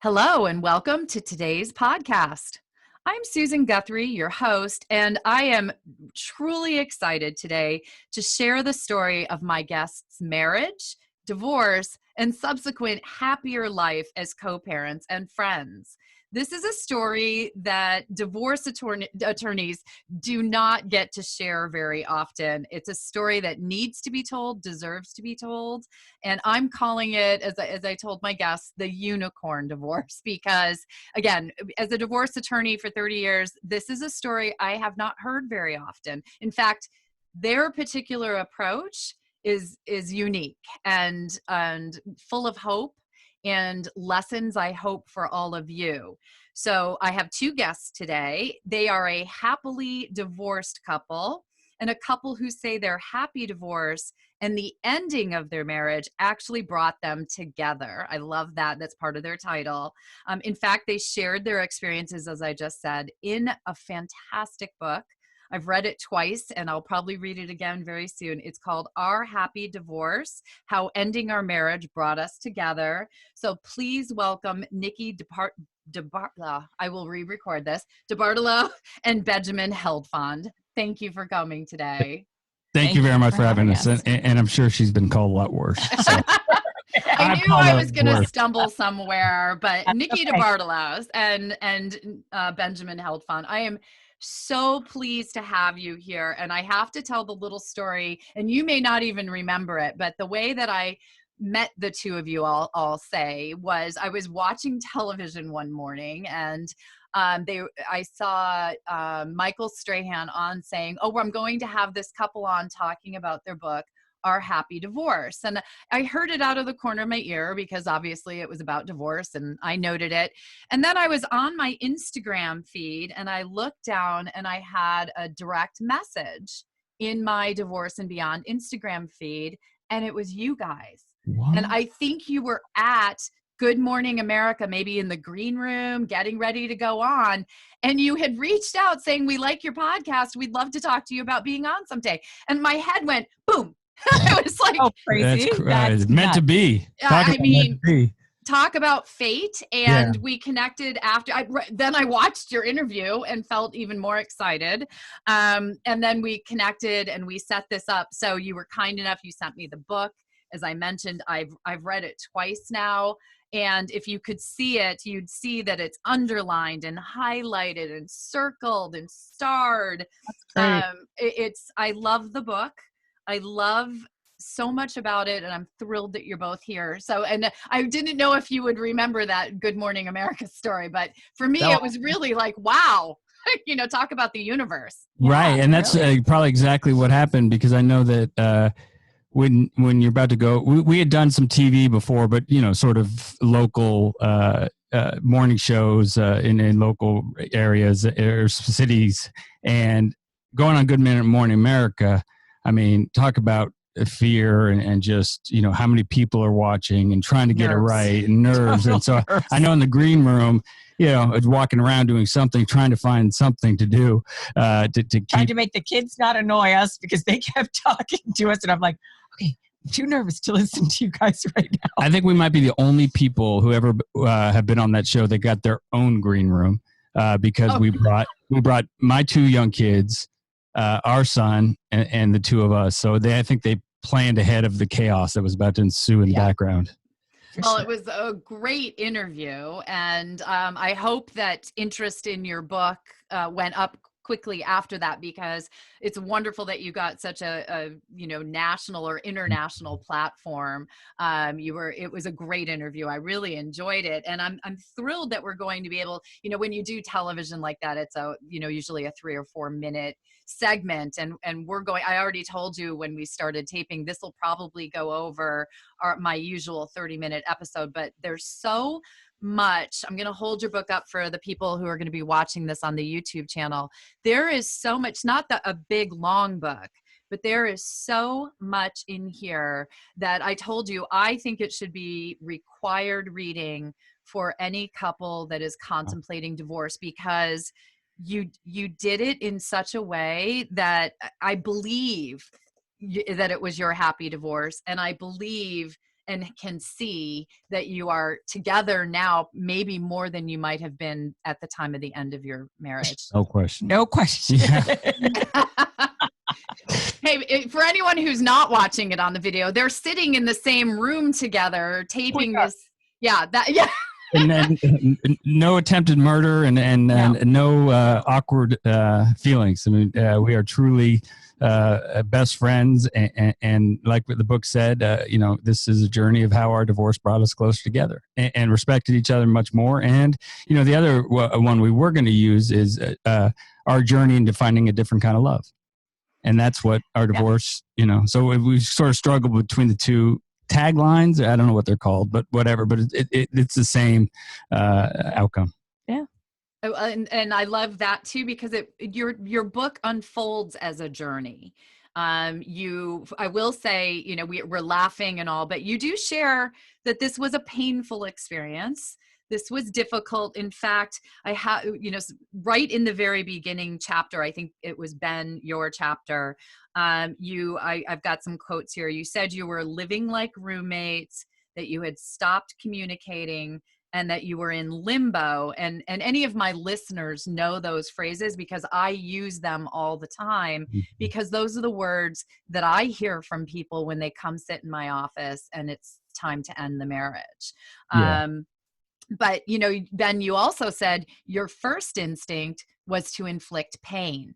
Hello and welcome to today's podcast. I'm Susan Guthrie, your host, and I am truly excited today to share the story of my guest's marriage, divorce, and subsequent happier life as co-parents and friends. This is a story that divorce attorneys do not get to share very often. It's a story that needs to be told, deserves to be told. And I'm calling it, as I told my guests, the unicorn divorce, because again, as a divorce attorney for 30 years, this is a story I have not heard very often. In fact, their particular approach is unique and full of hope and lessons, I hope, for all of you. So I have two guests today. They are a happily divorced couple and a couple who say their happy divorce and the ending of their marriage actually brought them together. I love that. That's part of their title. In fact, they shared their experiences, as I just said, in a fantastic book. I've read it twice and I'll probably read it again very soon. It's called Our Happy Divorce, How Ending Our Marriage Brought Us Together. So please welcome Nikki I will re-record this, DeBartolo and Benjamin Heldfond. Thank you for coming today. Thank you very much for having us. And I'm sure she's been called a lot worse. So. I knew I was going to stumble somewhere, but Nikki DeBartolo and Benjamin Heldfond, I am so pleased to have you here. And I have to tell the little story, and you may not even remember it, but the way that I met the two of you, I'll say, was I was watching television one morning and I saw Michael Strahan on saying, oh, I'm going to have this couple on talking about their book, Our Happy Divorce. And I heard it out of the corner of my ear because obviously it was about divorce and I noted it. And then I was on my Instagram feed and I looked down and I had a direct message in my Divorce and Beyond Instagram feed, and it was you guys. What? And I think you were at Good Morning America, maybe in the green room, getting ready to go on. And you had reached out saying, we like your podcast. We'd love to talk to you about being on someday. And my head went, boom. It was like, oh, crazy. That's meant to be. Talk about fate. And we connected after. Then I watched your interview and felt even more excited. And then we connected and we set this up. So you were kind enough. You sent me the book. As I mentioned, I've read it twice now. And if you could see it, you'd see that it's underlined and highlighted and circled and starred. I love the book. I love so much about it, and I'm thrilled that you're both here. So, and I didn't know if you would remember that Good Morning America story, but for me, it was really like, wow, talk about the universe. Right. And that's probably exactly what happened, because I know that when you're about to go, we had done some TV before, but, sort of local morning shows in local areas or cities, and going on Good Morning America. I mean, talk about fear and just, how many people are watching and trying to get it right, and nerves. And so I know in the green room, it's walking around doing something, trying to find something to do, trying to make the kids not annoy us because they kept talking to us. And I'm like, okay, I'm too nervous to listen to you guys right now. I think we might be the only people who ever have been on that show that got their own green room, because we brought my two young kids, our son, and the two of us. So I think they planned ahead of the chaos that was about to ensue in the background. Well, it was a great interview, and I hope that interest in your book went up quickly after that, because it's wonderful that you got such a national or international platform. It was a great interview. I really enjoyed it, and I'm thrilled that we're going to be able, when you do television like that, it's usually a 3 or 4 minute segment, and I already told you when we started taping, this will probably go over my usual 30-minute episode, but there's so much. I'm going to hold your book up for the people who are going to be watching this on the YouTube channel. There is so much, not a big long book, but there is so much in here that I told you, I think it should be required reading for any couple that is contemplating divorce, because you did it in such a way that I believe that it was your happy divorce. And I believe and can see that you are together now, maybe more than you might have been at the time of the end of your marriage. No question. No question. Yeah. Hey, for anyone who's not watching it on the video, they're sitting in the same room together, taping this. Yeah, And then no attempted murder and no awkward feelings. I mean, we are truly best friends, and like what the book said, this is a journey of how our divorce brought us closer together and respected each other much more. And the other one we were going to use is our journey into finding a different kind of love. And that's what our divorce, so we sort of struggled between the two taglines. I don't know what they're called, but whatever. But it's the same outcome. Yeah. And I love that too, because your book unfolds as a journey. I will say, we're laughing and all, but you do share that this was a painful experience. This was difficult. In fact, I have, right in the very beginning chapter, I think it was Ben, your chapter. I've got some quotes here. You said you were living like roommates, that you had stopped communicating, and that you were in limbo. And any of my listeners know those phrases because I use them all the time, because those are the words that I hear from people when they come sit in my office and it's time to end the marriage. Yeah. But, Ben, you also said your first instinct was to inflict pain.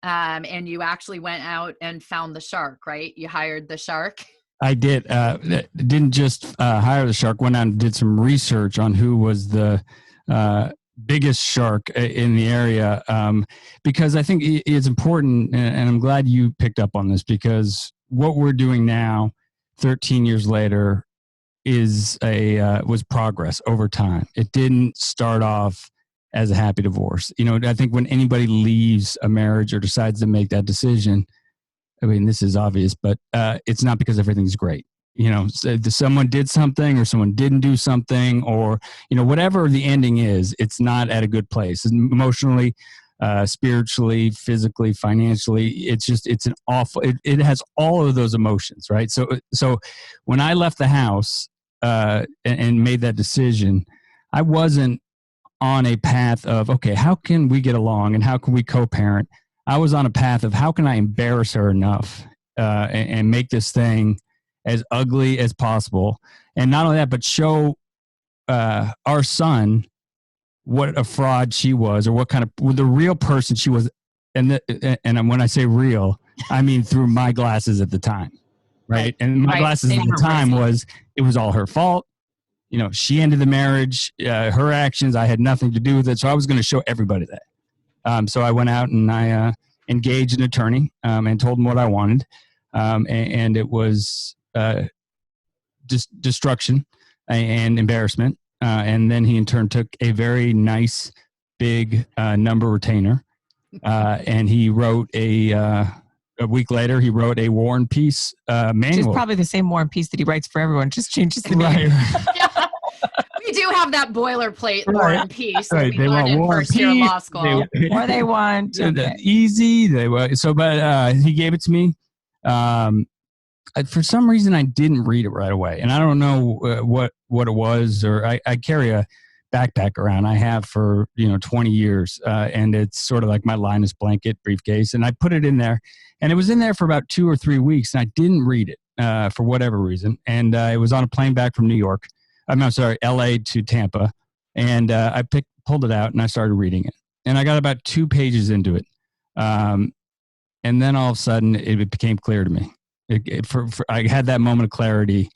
And you actually went out and found the shark, right? You hired the shark. I did. Didn't just hire the shark. Went out and did some research on who was the biggest shark in the area, because I think it's important, and I'm glad you picked up on this, because what we're doing now, 13 years later, was progress over time. It didn't start off as a happy divorce. I think when anybody leaves a marriage or decides to make that decision, I mean, this is obvious, but it's not because everything's great. Someone did something or someone didn't do something, or, whatever the ending is, it's not at a good place. Emotionally, spiritually, physically, financially, it's an awful, it has all of those emotions, right? So when I left the house and made that decision, I wasn't on a path of, okay, how can we get along and how can we co-parent? I was on a path of how can I embarrass her enough and make this thing as ugly as possible. And not only that, but show our son what a fraud she was, or what kind of the real person she was. And when I say real, I mean through my glasses at the time, right? And my glasses at the time it was all her fault. She ended the marriage, her actions, I had nothing to do with it. So I was going to show everybody that. So I went out and I engaged an attorney and told him what I wanted. And it was destruction and embarrassment. And then he in turn took a very nice, big number retainer. And he wrote a week later, he wrote a War and Peace manual. Which is probably the same War and Peace that he writes for everyone, just changes the name. Yeah. We do have that boilerplate War and Peace that we learned in first year of law school. Or they want easy. But he gave it to me. For some reason, I didn't read it right away, and I don't know what it was. Or I carry a backpack around. I have for 20 years, and it's sort of like my Linus blanket briefcase. And I put it in there, and it was in there for about 2 or 3 weeks, and I didn't read it for whatever reason. And it was on a plane back from New York. I'm sorry, LA to Tampa. And I pulled it out and I started reading it. And I got about 2 pages into it. And then all of a sudden it became clear to me. I had that moment of clarity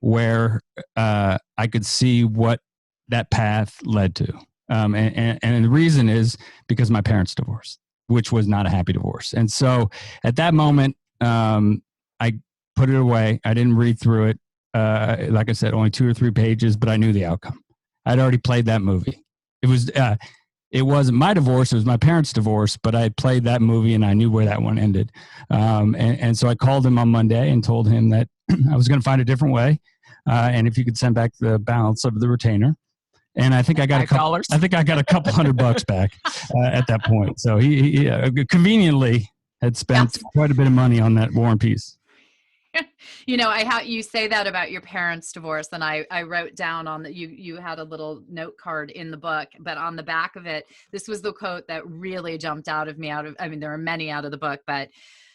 where I could see what that path led to. And the reason is because my parents divorced, which was not a happy divorce. And so at that moment, I put it away. I didn't read through it. Like I said, only 2 or 3 pages, but I knew the outcome. I'd already played that movie. It wasn't my divorce; it was my parents' divorce. But I had played that movie, and I knew where that one ended. And so I called him on Monday and told him that I was going to find a different way, and if you could send back the balance of the retainer. And I think I got $5. I think I got a couple $100 back at that point. So he conveniently had spent quite a bit of money on that War and Peace. You know, you say that about your parents' divorce, and I wrote down on that you had a little note card in the book, but on the back of it, this was the quote that really jumped out of me. I mean, there are many out of the book, but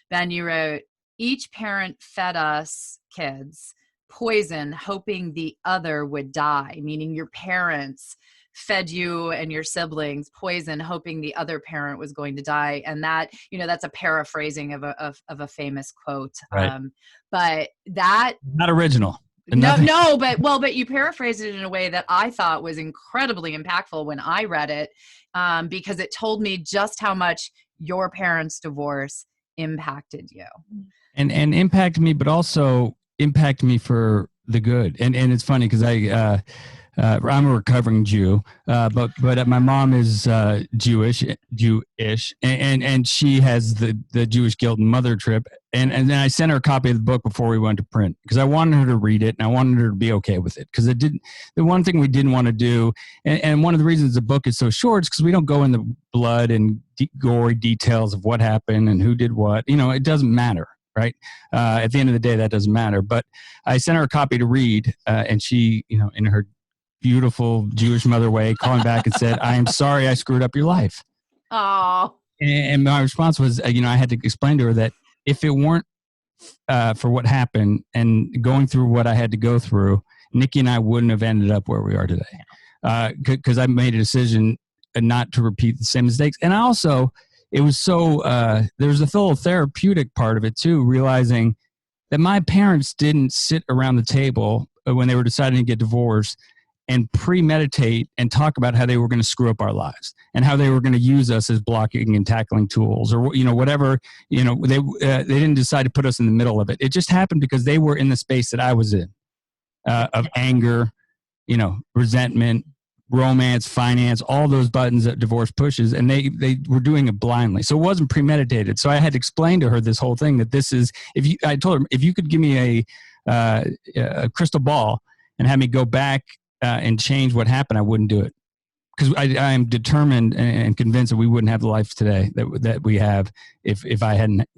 Ben, you wrote, "Each parent fed us kids poison, hoping the other would die," meaning your parents fed you and your siblings poison, hoping the other parent was going to die. And that, you know, that's a paraphrasing of a famous quote. Right. But that not original. But you paraphrased it in a way that I thought was incredibly impactful when I read it, because it told me just how much your parents' divorce impacted you. And impacted me, but also impacted me for the good. And it's funny because I'm a recovering Jew, but my mom is Jewish, and she has the Jewish guilt and mother trip. And then I sent her a copy of the book before we went to print because I wanted her to read it and I wanted her to be okay with it. Because the one thing we didn't want to do, and one of the reasons the book is so short is because we don't go in the blood and gory details of what happened and who did what. You know, it doesn't matter. Right. At the end of the day, that doesn't matter. But I sent her a copy to read, and she, you know, in her beautiful Jewish mother way, calling back and said, "I am sorry I screwed up your life." Oh. And my response was, you know, I had to explain to her that if it weren't for what happened and going through what I had to go through, Nikki and I wouldn't have ended up where we are today. Because I made a decision not to repeat the same mistakes. And I also, it was so, there's a little therapeutic part of it too, realizing that my parents didn't sit around the table when they were deciding to get divorced and premeditate and talk about how they were going to screw up our lives and how they were going to use us as blocking and tackling tools or, you know, whatever, you know, they didn't decide to put us in the middle of it. It just happened because they were in the space that I was in, of anger, you know, resentment, romance, finance, all those buttons that divorce pushes, and they were doing it blindly. So it wasn't premeditated. So I had to explain to her this whole thing that this is, I told her, if you could give me a crystal ball and have me go back and change what happened, I wouldn't do it. Because I am determined and convinced that we wouldn't have the life today that we have if I hadn't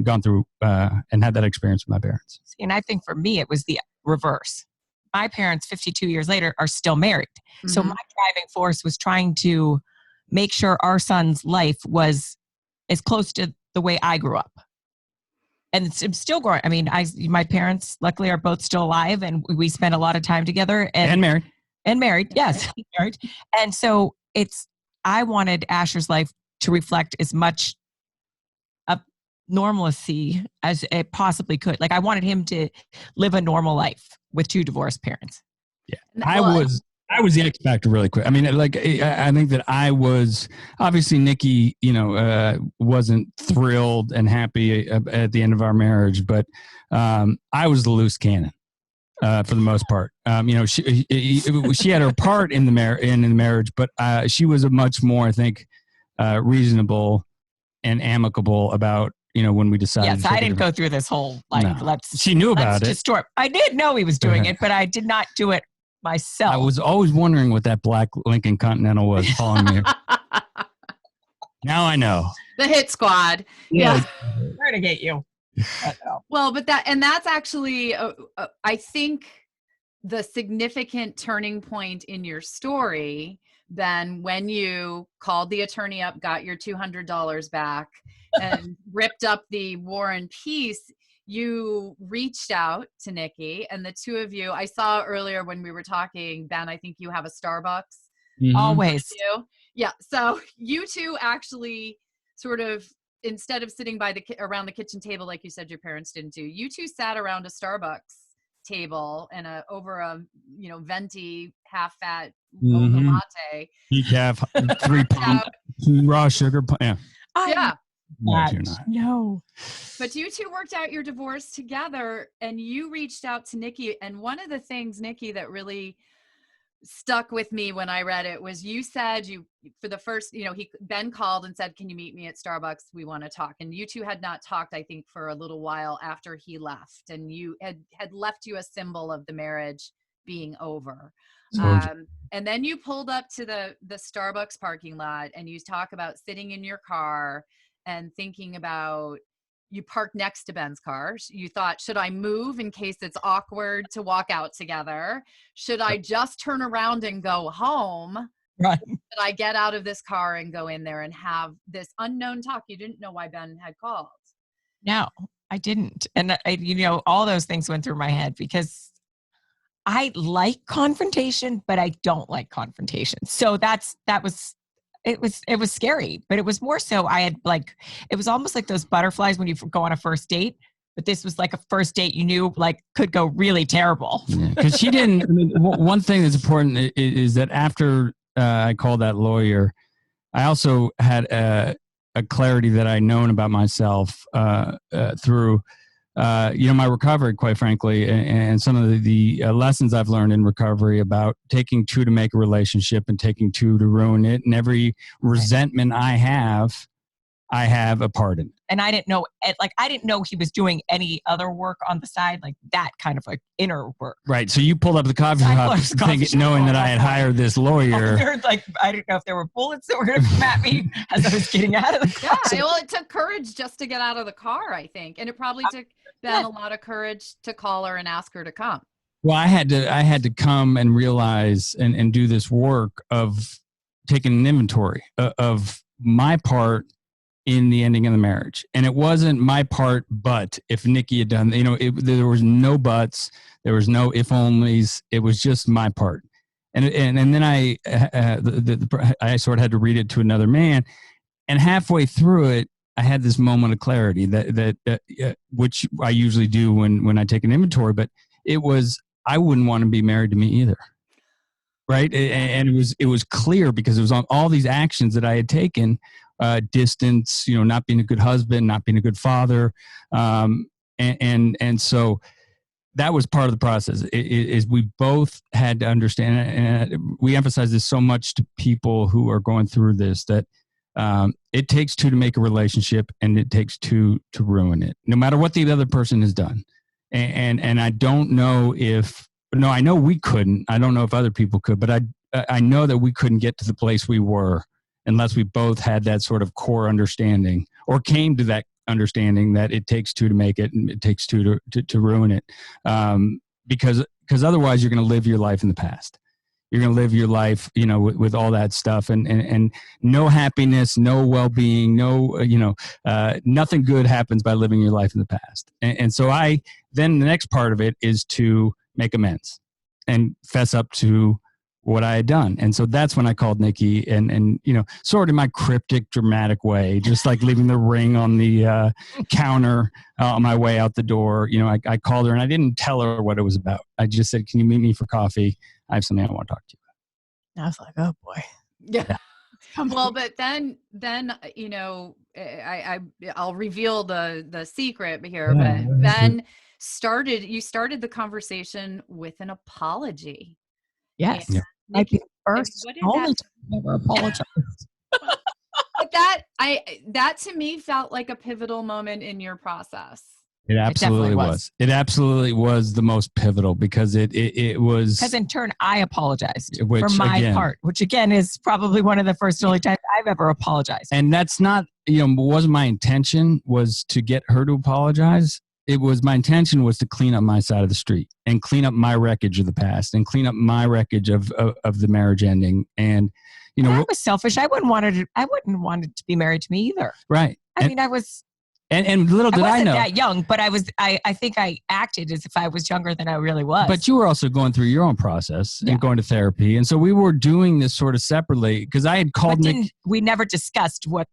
gone through and had that experience with my parents. And I think for me, it was the reverse. My parents, 52 years later, are still married. Mm-hmm. So my driving force was trying to make sure our son's life was as close to the way I grew up. And it's still growing. I mean, my parents, luckily, are both still alive, and we spent a lot of time together. And married. And married, yes. Married. And so I wanted Asher's life to reflect as much of normalcy as it possibly could. Like, I wanted him to live a normal life with two divorced parents. Yeah. I was the X factor really quick. I mean, like, I think that I was, obviously Nikki, you know, wasn't thrilled and happy at the end of our marriage, but I was the loose cannon. For the most part, you know, she had her part in the marriage, but she was a much more, I think, reasonable and amicable about, you know, when we decided. Yes, I didn't go through this whole she knew about it. I did know he was doing it, but I did not do it myself. I was always wondering what that black Lincoln Continental was following me. Now I know. The hit squad. Yeah. Where to get you. Well, but that's actually, I think, the significant turning point in your story, then, when you called the attorney up, got your $200 back, and ripped up the War and Peace. You reached out to Nikki, and the two of you, I saw earlier when we were talking, Ben, I think you have a Starbucks. Mm-hmm. Always. Yeah. So you two actually sort of, instead of sitting around the kitchen table like you said your parents didn't do, you two sat around a Starbucks table and over a, you know, venti half-fat mocha latte. Decaf, 3 pump, raw sugar. Yeah. Yeah. No. But you two worked out your divorce together, and you reached out to Nikki. And one of the things, Nikki, that really stuck with me when I read it was you said for the first, you know, Ben called and said, "Can you meet me at Starbucks? We want to talk." And you two had not talked, I think, for a little while after he left, and you had left you a symbol of the marriage being over. And then you pulled up to the Starbucks parking lot, and you talk about sitting in your car and thinking about, you parked next to Ben's car. You thought, should I move in case it's awkward to walk out together? Should I just turn around and go home? Right. Should I get out of this car and go in there and have this unknown talk? You didn't know why Ben had called. No, I didn't. And all those things went through my head because I like confrontation, but I don't like confrontation. So it was scary, but it was more so it was almost like those butterflies when you go on a first date, but this was like a first date you knew like could go really terrible. Because she didn't, one thing that's important is that after I called that lawyer, I also had a clarity that I'd known about myself through my recovery, quite frankly, and some of the lessons I've learned in recovery about taking two to make a relationship and taking two to ruin it. And every resentment I have a part in it. And I didn't know, he was doing any other work on the side, like that kind of like inner work. Right. So you pulled up the coffee shop knowing that I had hired this lawyer. I didn't know if there were bullets that were going to come at me as I was getting out of the car. Yeah, well, it took courage just to get out of the car, I think. And it probably took Ben a lot of courage to call her and ask her to come. Well, I had to come and realize and do this work of taking an inventory of my part in the ending of the marriage. And it wasn't my part, but if Nikki had done, there was no buts, there was no if onlys, it was just my part. And then I sort of had to read it to another man. And halfway through it, I had this moment of clarity that which I usually do when I take an inventory, but it was, I wouldn't want to be married to me either. Right. And it was clear because it was on all these actions that I had taken, distance, not being a good husband, not being a good father. And so that was part of the process is we both had to understand, and we emphasize this so much to people who are going through this, that it takes two to make a relationship and it takes two to ruin it, no matter what the other person has done. And I don't know I know we couldn't. I don't know if other people could, but I know that we couldn't get to the place we were unless we both had that sort of core understanding or came to that understanding that it takes two to make it and it takes two to ruin it. Because otherwise you're going to live your life in the past. You're going to live your life, with all that stuff and no happiness, no well-being, nothing good happens by living your life in the past. And so then the next part of it is to make amends and fess up to what I had done. And so that's when I called Nikki and sort of my cryptic, dramatic way, just like leaving the ring on the counter on my way out the door. I called her and I didn't tell her what it was about. I just said, can you meet me for coffee? I have something I want to talk to you about. I was like, oh boy. Yeah. Well, but then I'll reveal the secret here, but Ben you started the conversation with an apology. Yes. Yeah. Might be the first only time I ever apologized. But that to me felt like a pivotal moment in your process. It absolutely was. It absolutely was the most pivotal because it was. Because in turn, I apologized for my part, which again is probably one of the first only times I've ever apologized. And that's not, wasn't my intention was to get her to apologize. It was my intention was to clean up my side of the street and clean up my wreckage of the past and clean up my wreckage of the marriage ending. And, I was selfish. I wouldn't want it to be married to me either. Right. I was. And little did I know. I wasn't that young, but I think I acted as if I was younger than I really was. But you were also going through your own process and going to therapy. And so we were doing this sort of separately because I had called Nick. We never discussed what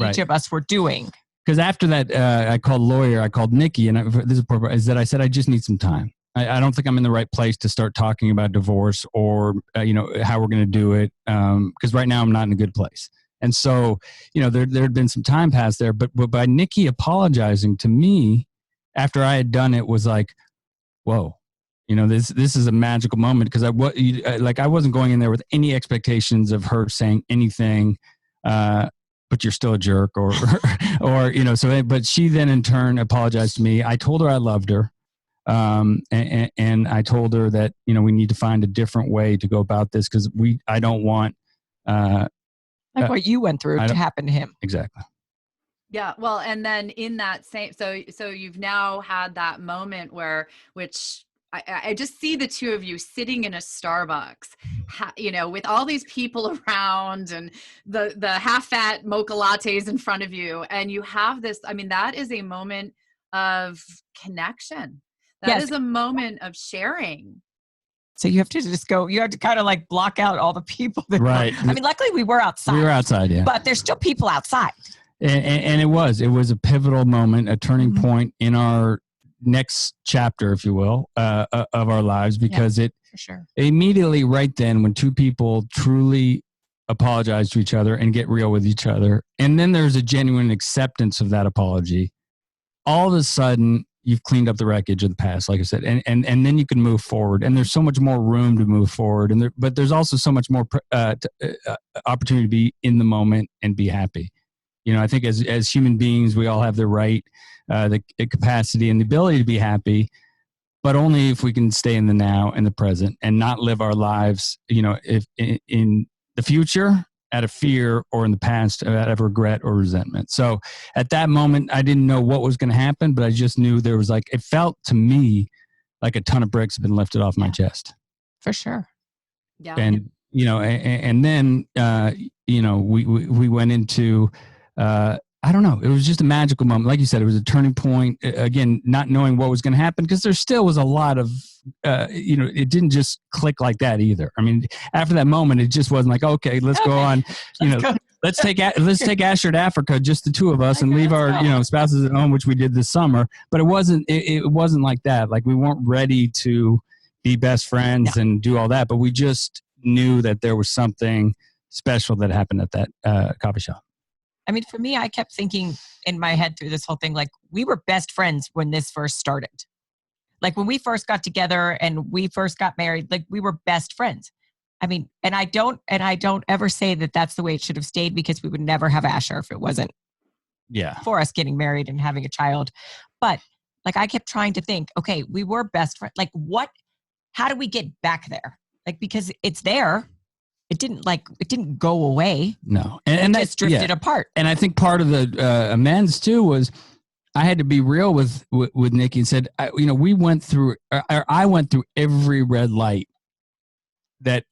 each of us were doing. Because after that, I called lawyer, I called Nikki, and I said, I just need some time. I don't think I'm in the right place to start talking about divorce or, how we're going to do it. Because right now I'm not in a good place. And so, there had been some time passed there, but by Nikki apologizing to me after I had done it was like, whoa, this is a magical moment because I wasn't going in there with any expectations of her saying anything, but you're still a jerk or but she then in turn apologized to me. I told her I loved her. And I told her that, we need to find a different way to go about this because I don't want, what you went through to happen to him. Exactly. Yeah. Well, and then in that same, so you've now had that moment where, which I just see the two of you sitting in a Starbucks, with all these people around and the half-fat mocha lattes in front of you. And you have this, I mean, that is a moment of connection. That Yes. is a moment of sharing. So you have to you have to kind of like block out all the people. Right. I mean, luckily we were outside. We were outside, yeah. But there's still people outside. And it was a pivotal moment, a turning point in our next chapter, if you will, of our lives, because it for sure. Immediately right then, when two people truly apologize to each other and get real with each other, and then there's a genuine acceptance of that apology, all of a sudden you've cleaned up the wreckage of the past, like I said, and then you can move forward, and there's so much more room to move forward, but there's also so much more opportunity to be in the moment and be happy. I think as human beings, we all have the right, the capacity and the ability to be happy, but only if we can stay in the now and the present and not live our lives, if in the future out of fear, or in the past out of regret or resentment. So at that moment, I didn't know what was going to happen, but I just knew there was it felt to me like a ton of bricks had been lifted off my chest. For sure. Yeah. And, and then, we went into, I don't know. It was just a magical moment. Like you said, it was a turning point. Again, not knowing what was going to happen, because there still was a lot of, it didn't just click like that either. I mean, after that moment, it just wasn't like, okay, let's go on, let's take Astra to Africa, just the two of us, and leave our, spouses at home, which we did this summer. But it wasn't like that. Like, we weren't ready to be best friends and do all that, but we just knew that there was something special that happened at that coffee shop. I mean, for me, I kept thinking in my head through this whole thing, like, we were best friends when this first started. Like, when we first got together and we first got married, like, we were best friends. I mean, and I don't ever say that that's the way it should have stayed, because we would never have Asher if it wasn't for us getting married and having a child. But like, I kept trying to think, okay, we were best friends. Like, how do we get back there? Like, because it's there. It didn't go away. No. And it just drifted apart. And I think part of the amends too was I had to be real with Nikki and said, we went through, I went through every red light that,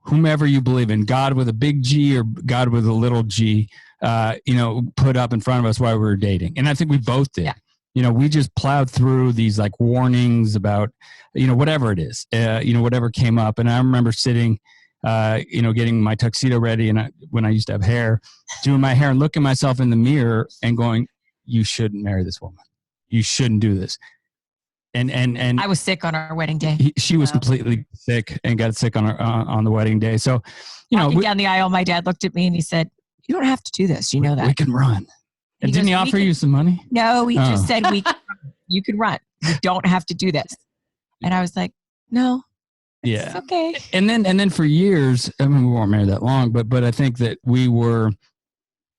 whomever you believe in, God with a big G or God with a little G, put up in front of us while we were dating. And I think we both did. Yeah. We just plowed through these like warnings about, whatever it is, whatever came up. And I remember sitting, getting my tuxedo ready, and when I used to have hair, doing my hair and looking myself in the mirror and going, you shouldn't marry this woman. You shouldn't do this. And I was sick on our wedding day. She was completely sick and got sick on the wedding day. So, walking down the aisle, my dad looked at me and he said, "You don't have to do this. You know that we can run." And didn't he offer you some money? No, he just said, you can run. You don't have to do this. And I was like, no. Yeah. Okay. And then for years, I mean, we weren't married that long, but I think that we were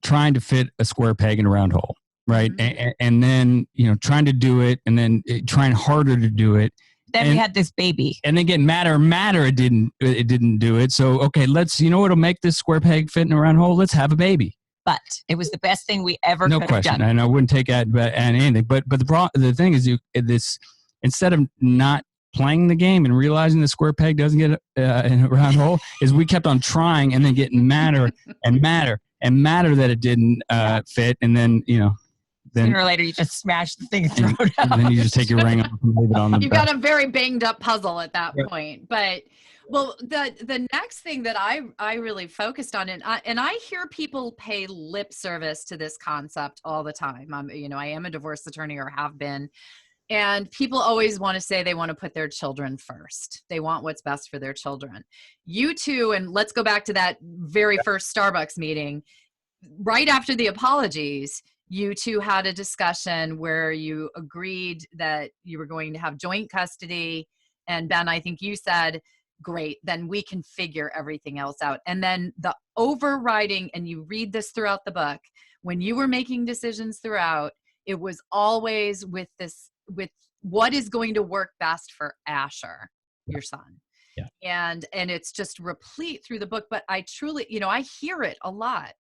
trying to fit a square peg in a round hole, right? Mm-hmm. And then, trying to do it, and then trying harder to do it. Then we had this baby. And then getting madder, it didn't do it. So, okay, what'll make this square peg fit in a round hole? Let's have a baby. But it was the best thing we ever could have done. And I wouldn't take that and anything. But the thing is, instead of not playing the game and realizing the square peg doesn't get in a round hole, is we kept on trying and then getting madder and madder and madder that it didn't fit. And then, then sooner or later you just smash the thing and throw it out. And then you just take your ring off and leave it on the You've got a very banged up puzzle at that point. But well, the next thing that I really focused on, and I hear people pay lip service to this concept all the time. I am a divorce attorney, or have been. And people always want to say they want to put their children first. They want what's best for their children. You two, and let's go back to that very first Starbucks meeting. Right after the apologies, you two had a discussion where you agreed that you were going to have joint custody. And Ben, I think you said, great, then we can figure everything else out. And then the overriding, and you read this throughout the book, when you were making decisions throughout, it was always with what is going to work best for Asher, your son. Yeah. And it's just replete through the book. But I truly, I hear it a lot.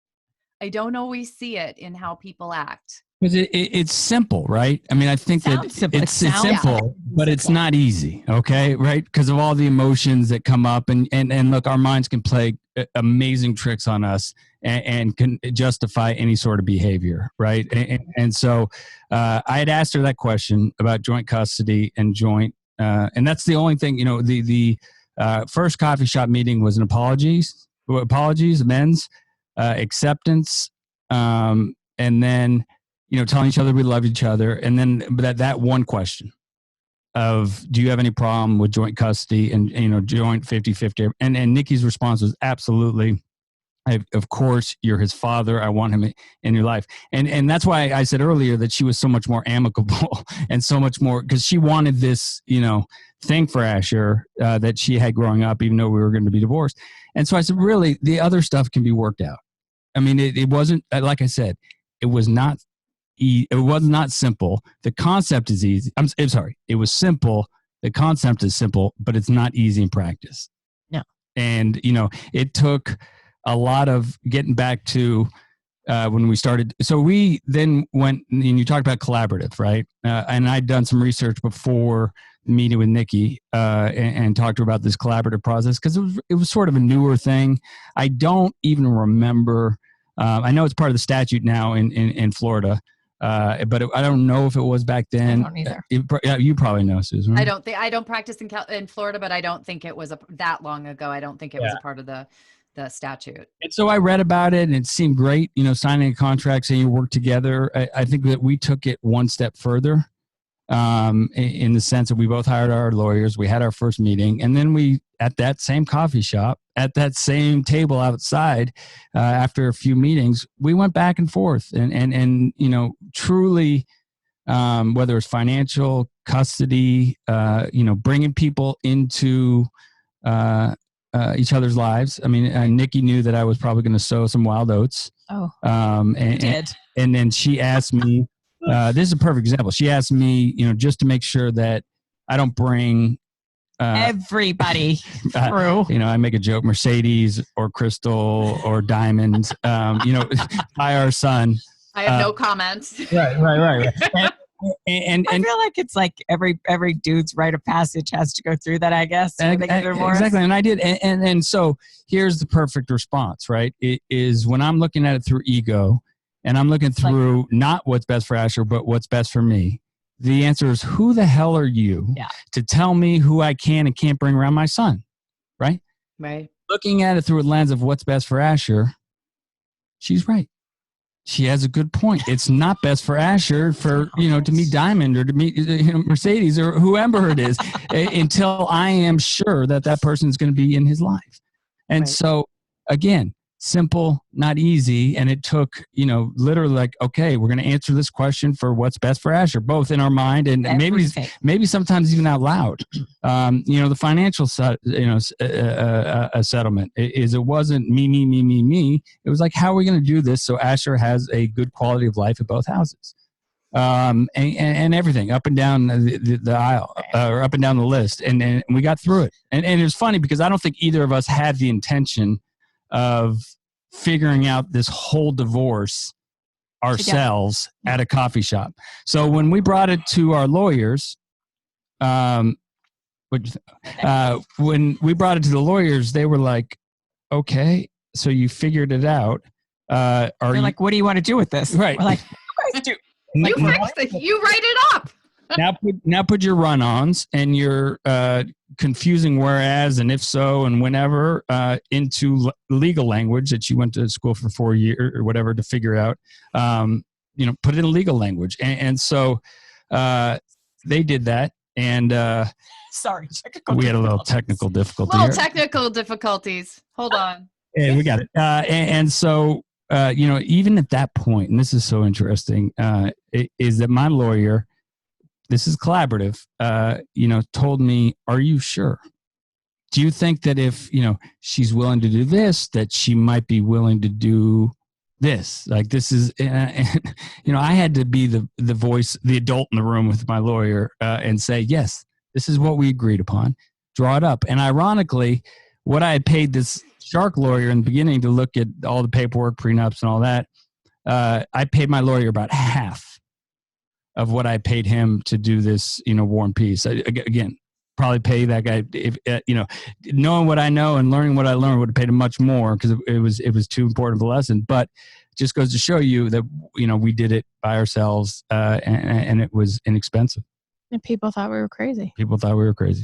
I don't always see it in how people act. Because it's simple, right? I mean, I think that Simple. it's simple, but it's not easy, okay? Right? Because of all the emotions that come up. And look, our minds can play amazing tricks on us and can justify any sort of behavior, right? And so I had asked her that question about joint custody and joint, and that's the only thing, the first coffee shop meeting was an apologies, amends, acceptance, and then, telling each other we love each other. And then that one question of, do you have any problem with joint custody and joint 50-50? And Nikki's response was absolutely, of course, you're his father. I want him in your life. And that's why I said earlier that she was so much more amicable and so much more, because she wanted this, thing for Asher that she had growing up, even though we were going to be divorced. And so I said, really, the other stuff can be worked out. I mean, it wasn't, like I said, it was not simple. The concept is easy. I'm sorry. It was simple. The concept is simple, but it's not easy in practice. No. And, it took a lot of getting back to when we started. So we then went, and you talked about collaborative, right? And I'd done some research before the meeting with Nikki and talked to her about this collaborative process because it was sort of a newer thing. I don't even remember. I know it's part of the statute now in Florida. But I don't know if it was back then. I don't either. You probably know, Susan. I don't practice in Florida, but I don't think it was that long ago. I don't think it was a part of the statute. And so I read about it and it seemed great, signing a contract, saying you work together. I think that we took it one step further in the sense that we both hired our lawyers. We had our first meeting, and then we, at that same coffee shop, at that same table outside, after a few meetings, we went back and forth and truly, whether it's financial, custody, bringing people into each other's lives. I mean, Nikki knew that I was probably going to sow some wild oats. Oh, and then she asked me, this is a perfect example. She asked me, just to make sure that I don't bring everybody through. I make a joke, Mercedes or Crystal or Diamond, by our son. I have no comments. Right. And I feel like it's like every dude's rite of passage has to go through that, I guess. Exactly. And I did. And so here's the perfect response, right? It is when I'm looking at it through ego and I'm looking through not what's best for Asher, but what's best for me. The answer is, who the hell are you to tell me who I can and can't bring around my son? Right. Looking at it through a lens of what's best for Asher, she's right. She has a good point. It's not best for Asher to meet Diamond or to meet Mercedes or whoever it is until I am sure that person is going to be in his life. And so, again, simple, not easy. And it took, literally like, okay, we're going to answer this question for what's best for Asher, both in our mind and maybe sometimes even out loud. The financial settlement it wasn't me. It was like, how are we going to do this so Asher has a good quality of life at both houses? And everything up and down the aisle or up and down the list. And we got through it. And it was funny because I don't think either of us had the intention of figuring out this whole divorce ourselves at a coffee shop. So when we brought it to our lawyers, when we brought it to the lawyers, they were like, okay, so you figured it out. They're like, what do you want to do with this? Right. We're like, you guys do. You fixed it. You write it up. Now put your run-ons and your confusing whereas and if so and whenever into legal language that you went to school for 4 years or whatever to figure out. Put it in legal language, and so they did that. And sorry, we had a little technical difficulty. Technical difficulties. Hold on. Yeah, we got it. And so even at that point, and this is so interesting, is that my lawyer, this is collaborative, told me, are you sure? Do you think that if, she's willing to do this, that she might be willing to do this? Like this is, I had to be the voice, the adult in the room with my lawyer and say, yes, this is what we agreed upon. Draw it up. And ironically, what I had paid this shark lawyer in the beginning to look at all the paperwork, prenups and all that, I paid my lawyer about half of what I paid him to do this, War and Peace. Again, probably pay that guy, if knowing what I know and learning what I learned, would have paid him much more, because it was too important of a lesson. But it just goes to show you that, we did it by ourselves, and it was inexpensive. And people thought we were crazy.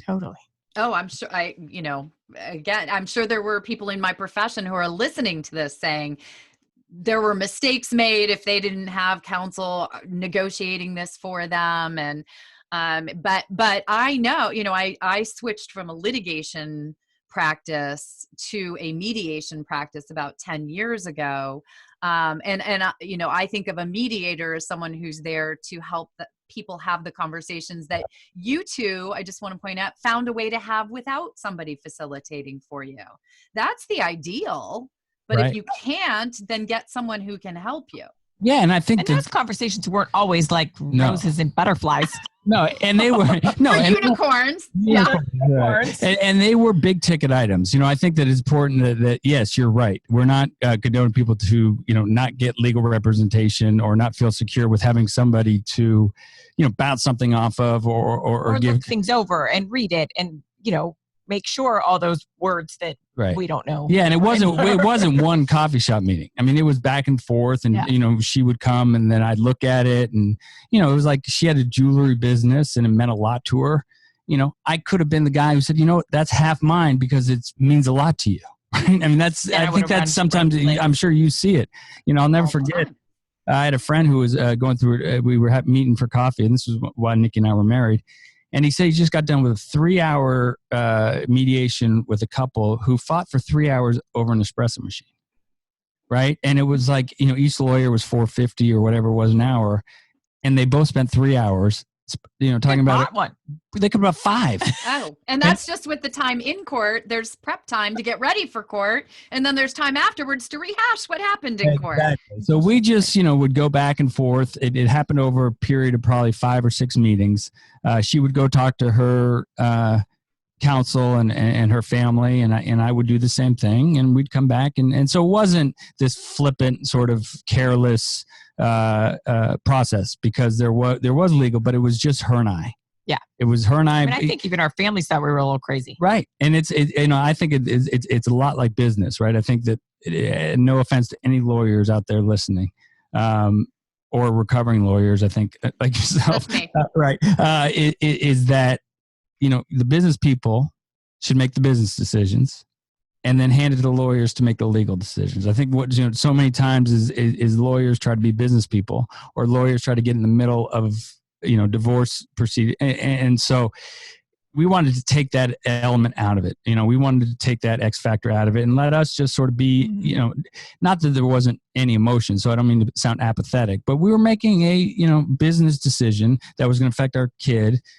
Totally. Oh, I'm sure I'm sure there were people in my profession who are listening to this saying there were mistakes made if they didn't have counsel negotiating this for them. And, but I know, I switched from a litigation practice to a mediation practice about 10 years ago. I think of a mediator as someone who's there to help people have the conversations that you two, I just want to point out, found a way to have without somebody facilitating for you. That's the ideal. But right. If you can't, then get someone who can help you. Yeah, and I think those conversations weren't always like roses and butterflies. No, and they were unicorns. Yeah. And they were big ticket items. I think that it's important that yes, you're right. We're not condoning people to, not get legal representation or not feel secure with having somebody to, bounce something off of or give look things over and read it and, make sure all those words that we don't know. Yeah, and it wasn't one coffee shop meeting. I mean, it was back and forth, and she would come, and then I'd look at it, and it was like she had a jewelry business, and it meant a lot to her. I could have been the guy who said, that's half mine because it means a lot to you. Right? I mean, I think that's sometimes I'm sure you see it. I'll never forget. I had a friend who was going through it. We were meeting for coffee, and this was why Nikki and I were married. And he said he just got done with a 3-hour mediation with a couple who fought for 3 hours over an espresso machine. Right. And it was like, each lawyer was $4.50 or whatever it was an hour. And they both spent 3 hours, talking about it. One. They could have 5. Oh, and that's just with the time in court. There's prep time to get ready for court. And then there's time afterwards to rehash what happened in court. So we just, would go back and forth. It happened over a period of probably 5 or 6 meetings. She would go talk to her counsel and her family, and I would do the same thing, and we'd come back. And so it wasn't this flippant sort of careless process, because there was legal, but it was just her and I. Yeah, it was her and I. I think even our families thought we were a little crazy, right? And I think it's a lot like business, right? I think that no offense to any lawyers out there listening, or recovering lawyers, I think like yourself, right? Is that the business people should make the business decisions, and then hand it to the lawyers to make the legal decisions. I think what so many times is lawyers try to be business people, or lawyers try to get in the middle of divorce proceeding, and so we wanted to take that element out of it. We wanted to take that X factor out of it and let us just sort of be, not that there wasn't any emotion. So I don't mean to sound apathetic, but we were making a, business decision that was going to affect our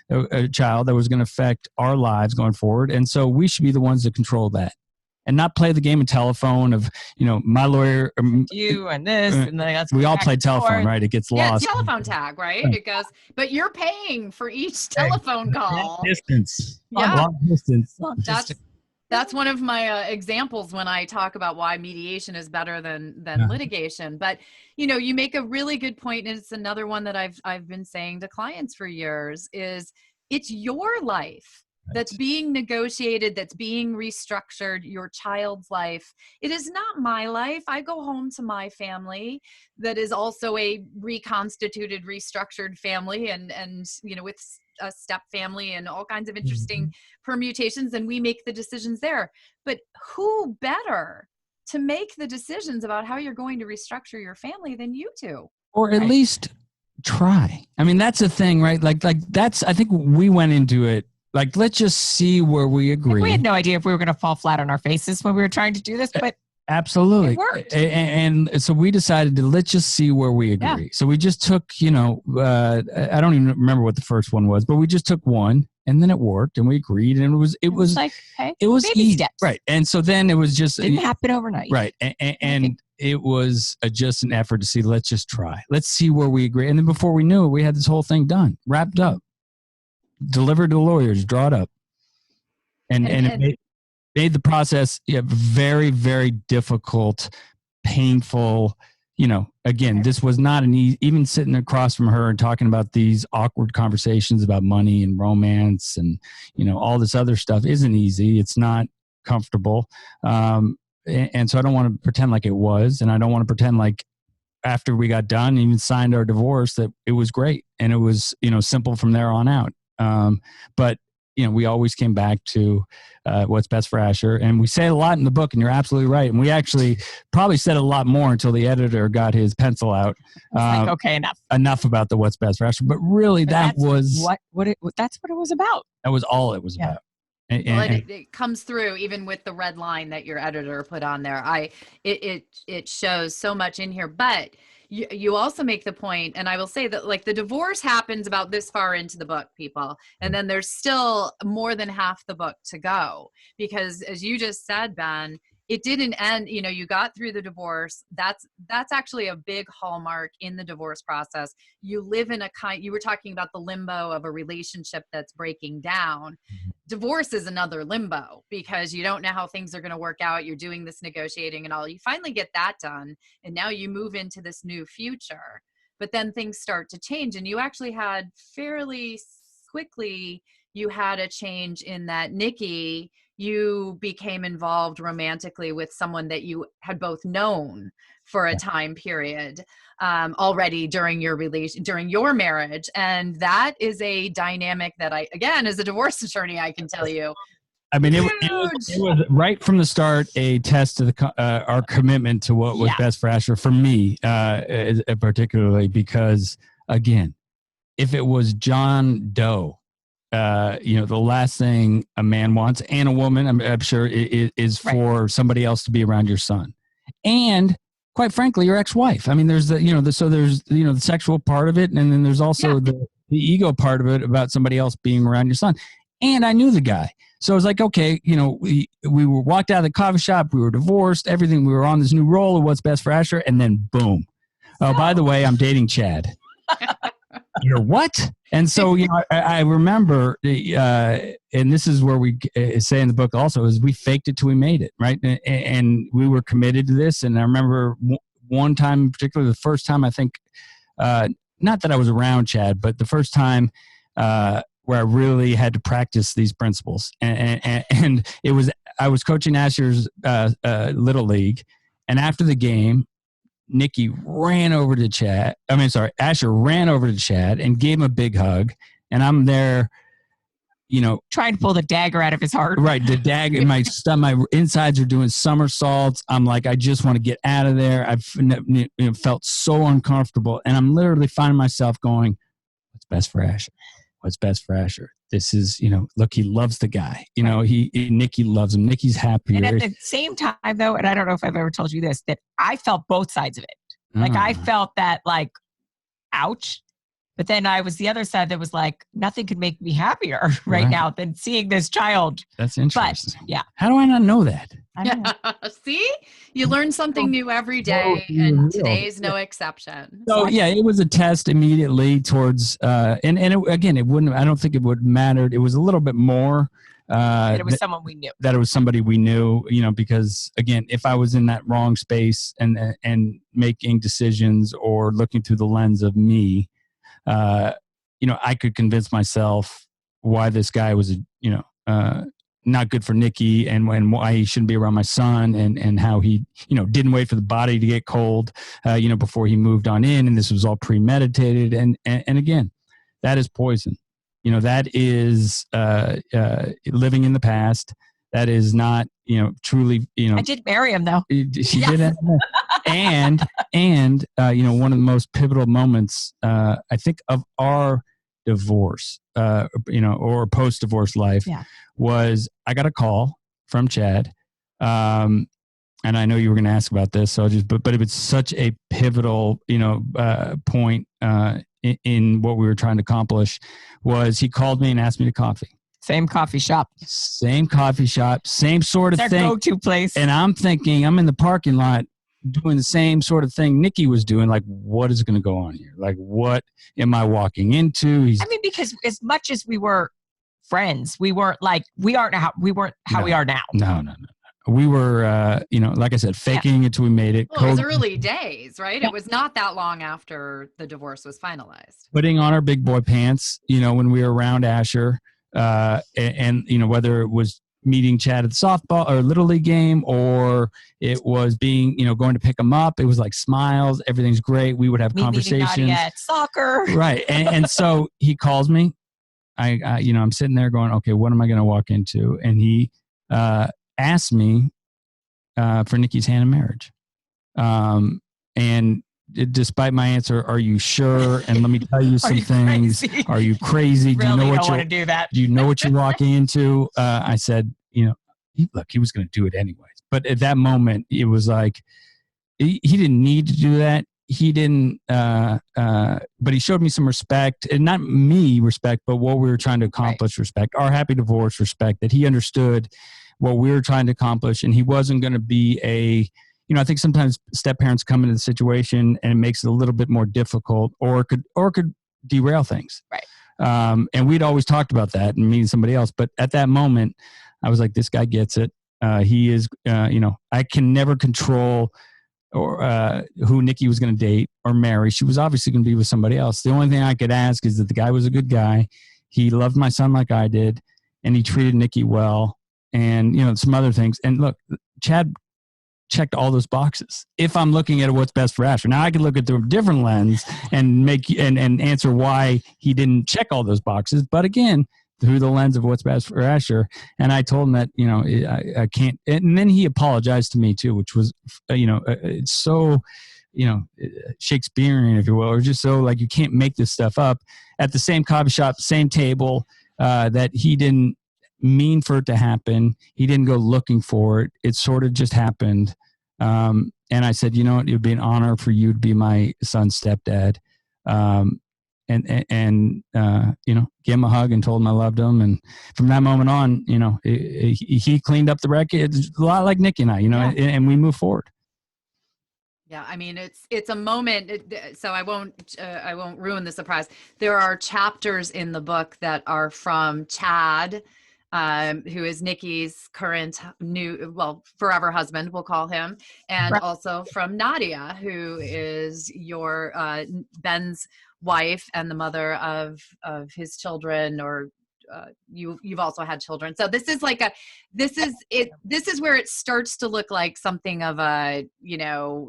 a child, that was going to affect our lives going forward. And so we should be the ones that control that, and not play the game of telephone of, my lawyer, you and this, and then we all play telephone, right? It gets lost. Yeah, telephone tag, right? It goes, but you're paying for each telephone call. Long distance. Yeah. Long distance. That's one of my examples when I talk about why mediation is better than litigation. But, you make a really good point, and it's another one that I've been saying to clients for years, is it's your life that's being negotiated, that's being restructured, your child's life. It is not my life. I go home to my family that is also a reconstituted, restructured family, and with a step family and all kinds of interesting permutations, and we make the decisions there. But who better to make the decisions about how you're going to restructure your family than you two? Or at least try. I mean, that's the thing, right? Like that's, I think we went into it like, let's just see where we agree. We had no idea if we were going to fall flat on our faces when we were trying to do this, but absolutely, it worked. And so we decided to let's just see where we agree. Yeah. So we just took, I don't even remember what the first one was, but we just took one, and then it worked, and we agreed, and it was like, hey, it was baby easy, steps. right? And so then it was just didn't happen overnight, right? And it was just an effort to see. Let's just try. Let's see where we agree. And then before we knew it, we had this whole thing done, wrapped up, delivered to the lawyers, draw it up, and it made the process very, very difficult, painful, again, this was not an easy, even sitting across from her and talking about these awkward conversations about money and romance and, all this other stuff isn't easy. It's not comfortable. And so I don't want to pretend like it was, and I don't want to pretend like after we got done, even signed our divorce, that it was great. And it was, simple from there on out. But we always came back to what's best for Asher. And we say it a lot in the book, and you're absolutely right. And we actually probably said a lot more until the editor got his pencil out. Okay, enough about the what's best for Asher. But really, that's what it was about. That was all it was about. And it comes through even with the red line that your editor put on there. It shows so much in here, but you also make the point, and I will say that like the divorce happens about this far into the book, people, and then there's still more than half the book to go, because as you just said, Ben, it didn't end. You got through the divorce. That's actually a big hallmark in the divorce process. You live in you were talking about the limbo of a relationship that's breaking down. Divorce is another limbo, because you don't know how things are going to work out. You're doing this negotiating and all. You finally get that done, and now you move into this new future. But then things start to change, and you actually had fairly quickly, you had a change in that Nikki, you became involved romantically with someone that you had both known for a time period already during your marriage. And that is a dynamic that again, as a divorce attorney, I can tell you. I mean, it was right from the start a test to our commitment to what was best for Asher, for me, particularly because, again, if it was John Doe, the last thing a man wants, and a woman, I'm sure, is for somebody else to be around your son, and quite frankly, your ex-wife. I mean, there's the sexual part of it, and then there's also the ego part of it about somebody else being around your son. And I knew the guy, so I was like, okay, we were walked out of the coffee shop, we were divorced, everything. We were on this new roll of what's best for Asher, and then boom. Oh, by the way, I'm dating Chad. You're what? And so, I remember, and this is where we say in the book also, is we faked it till we made it, right? And we were committed to this. And I remember one time in particular, the first time, I think, not that I was around Chad, but the first time where I really had to practice these principles. And it was, I was coaching Asher's Little League. And after the game, Nikki ran over to Chad. Asher ran over to Chad and gave him a big hug. And I'm there, trying to pull the dagger out of his heart. Right. The dagger in my stomach, my insides are doing somersaults. I'm like, I just want to get out of there. I've felt so uncomfortable. And I'm literally finding myself going, what's best for Asher? What's best for Asher? This is, look, he loves the guy. Nikki loves him. Nikki's happy. And at the same time, though, and I don't know if I've ever told you this, that I felt both sides of it. Like, I felt that, like, ouch. But then I was the other side that was like, nothing could make me happier right now than seeing this child. That's interesting. But, yeah. How do I not know that? See? You learn something new every day, and today's no exception. So, it was a test immediately towards, and it wouldn't, I don't think it would matter. It was a little bit more. That it was someone we knew. That it was somebody we knew, because, again, if I was in that wrong space and making decisions or looking through the lens of me, I could convince myself why this guy was, not good for Nikki and why he shouldn't be around my son and how he, didn't wait for the body to get cold, before he moved on in. And this was all premeditated. And again, that is poison. That is living in the past. That is not, truly, I did marry him though. She did. And one of the most pivotal moments, I think, of our divorce, or post-divorce life was I got a call from Chad. And I know you were going to ask about this, so but it was such a pivotal, point in what we were trying to accomplish. Was he called me and asked me to coffee. Same coffee shop, same sort of thing. Our go-to place. And I'm thinking, I'm in the parking lot doing the same sort of thing Nikki was doing. Like, what is going to go on here? Like, what am I walking into? Because as much as we were friends, we weren't how we are now. No. we were, like I said, faking it till we made it. Well, it was early days, right? It was not that long after the divorce was finalized. Putting on our big boy pants, when we were around Asher, and whether it was meeting Chad at the softball or little league game, or it was being, going to pick him up. It was like smiles. Everything's great. We would have conversations. Meeting Nadia at soccer. Right. And so he calls me. I'm sitting there going, okay, what am I going to walk into? And he asked me for Nikki's hand in marriage. And despite my answer, are you sure? And let me tell you some things. Crazy? Are you crazy? Really don't want to do that. Do you know what you're walking into? I said, look, he was going to do it anyways. But at that moment, it was like, he didn't need to do that. He didn't, but he showed me some respect, and not me respect, but what we were trying to accomplish, respect, our happy divorce respect, that he understood what we were trying to accomplish. And he wasn't going to be I think sometimes step parents come into the situation and it makes it a little bit more difficult, or could derail things. Right. And we'd always talked about that and meeting somebody else. But at that moment, I was like, this guy gets it. He is, I can never control or who Nikki was going to date or marry. She was obviously going to be with somebody else. The only thing I could ask is that the guy was a good guy. He loved my son like I did, and he treated Nikki well, and some other things. And look, Chad checked all those boxes. If I'm looking at what's best for Astra, now I could look at through a different lens and and answer why he didn't check all those boxes. But again, through the lens of what's best for Asher. And I told him that, I can't, and then he apologized to me too, which was, it's so, Shakespearean, if you will, or just so like, you can't make this stuff up. At the same coffee shop, same table, that he didn't mean for it to happen. He didn't go looking for it. It sort of just happened. And I said, it would be an honor for you to be my son's stepdad. And gave him a hug and told him I loved him. And from that moment on, he cleaned up the record. It's a lot like Nikki and I, and we move forward. Yeah. I mean, it's a moment. So I won't ruin the surprise. There are chapters in the book that are from Chad, who is Nikki's current forever husband, we'll call him. And also from Nadia, who is your, Ben's wife and the mother of his children, or you've also had children. So this is like this is where it starts to look like something of a,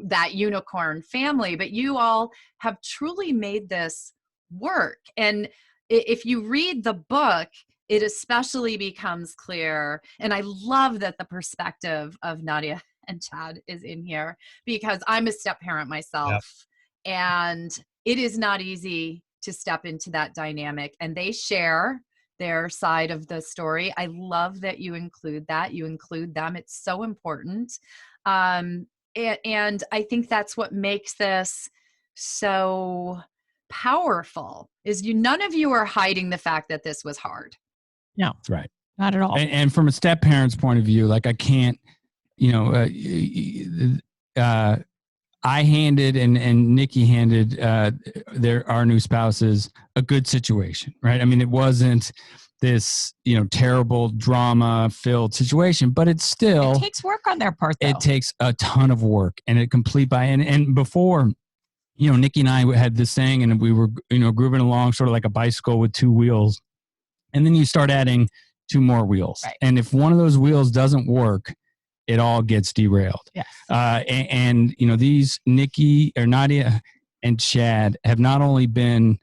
that unicorn family, but you all have truly made this work. And if you read the book, it especially becomes clear. And I love that the perspective of Nadia and Chad is in here, because I'm a step parent myself. Yep. And it is not easy to step into that dynamic, and they share their side of the story. I love that you include that. You include them. It's so important. And I think that's what makes this so powerful, is none of you are hiding the fact that this was hard. No, that's right. Not at all. And from a step parent's point of view, like I can't, I handed and Nikki handed our new spouses a good situation, right? I mean, it wasn't this, terrible drama-filled situation, but it takes work on their part, though. It takes a ton of work, and and before, Nikki and I had this thing, and we were, grooving along sort of like a bicycle with two wheels, and then you start adding two more wheels, right. And if one of those wheels doesn't work, it all gets derailed. Yes. And these Nikki or Nadia and Chad have not only been